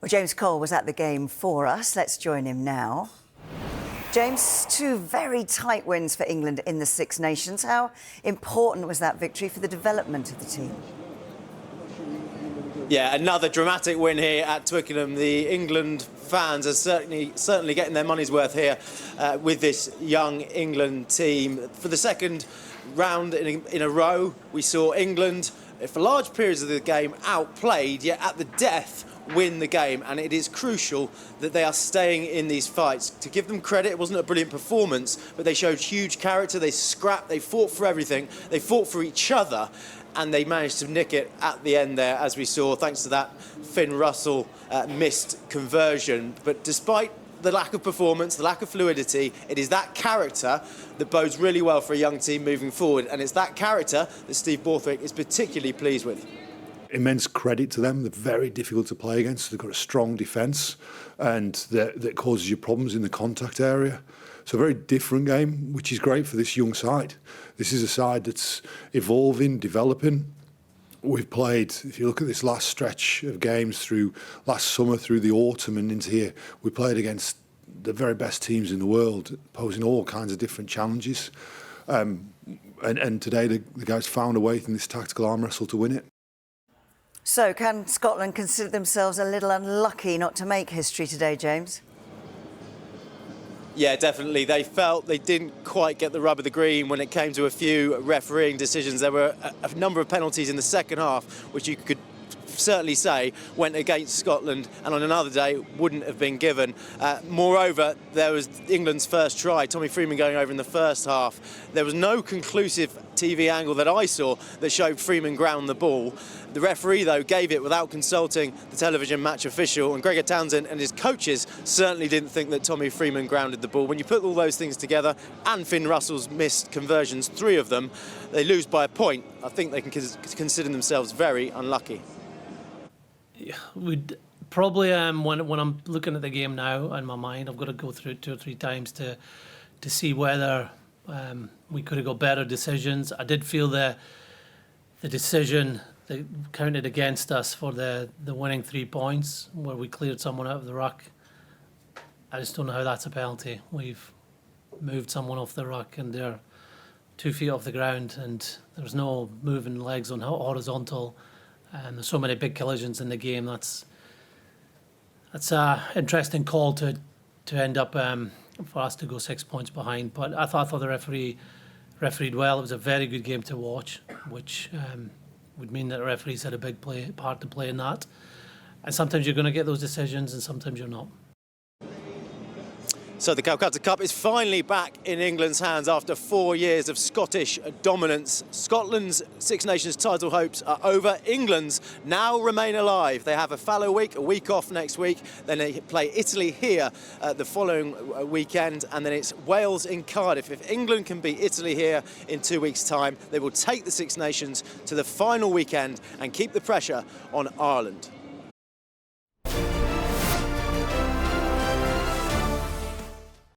Well, James Cole was at the game for us. Let's join him now. James, two very tight wins for England in the Six Nations. How important was that victory for the development of the team? Yeah, another dramatic win here at Twickenham. The England fans are certainly getting their money's worth here with this young England team. For the second round in a row, we saw England, for large periods of the game, outplayed, yet at the death win the game, and it is crucial that they are staying in these fights. To give them credit, it wasn't a brilliant performance, but they showed huge character, they scrapped, they fought for everything, they fought for each other, and they managed to nick it at the end there, as we saw, thanks to that Finn Russell missed conversion. But despite the lack of performance, the lack of fluidity, it is that character that bodes really well for a young team moving forward, and it's that character that Steve Borthwick is particularly pleased with. Immense credit to them. They're very difficult to play against. They've got a strong defence, and that causes you problems in the contact area. So a very different game, which is great for this young side. This is a side that's evolving, developing. We've played, if you look at this last stretch of games through last summer, through the autumn and into here, we played against the very best teams in the world, posing all kinds of different challenges. And today the guys found a way in this tactical arm wrestle to win it. So can Scotland consider themselves a little unlucky not to make history today, James? Yeah, definitely. They felt they didn't quite get the rub of the green when it came to a few refereeing decisions. There were a number of penalties in the second half, which you could certainly say went against Scotland, and on another day wouldn't have been given. Moreover, there was England's first try, Tommy Freeman going over in the first half. There was no conclusive TV angle that I saw that showed Freeman ground the ball. The referee, though, gave it without consulting the television match official, and Gregor Townsend and his coaches certainly didn't think that Tommy Freeman grounded the ball. When you put all those things together, and Finn Russell's missed conversions, 3 of them, they lose by a point. I think they can consider themselves very unlucky. Yeah, we'd probably when I'm looking at the game now in my mind, I've got to go through it 2 or 3 times to see whether we could have got better decisions. I did feel the decision that counted against us for the winning 3 points, where we cleared someone out of the ruck. I just don't know how that's a penalty. We've moved someone off the ruck and they're 2 feet off the ground, and there's no moving legs on horizontal. And there's so many big collisions in the game. That's a interesting call to end up for us to go 6 points behind. But I thought the refereed well. It was a very good game to watch, which would mean that the referees had a big part to play in that. And sometimes you're going to get those decisions, and sometimes you're not. So the Calcutta Cup is finally back in England's hands after 4 years of Scottish dominance. Scotland's Six Nations title hopes are over. England's now remain alive. They have a fallow week, a week off next week. Then they play Italy here the following weekend, and then it's Wales in Cardiff. If England can beat Italy here in 2 weeks' time, they will take the Six Nations to the final weekend and keep the pressure on Ireland.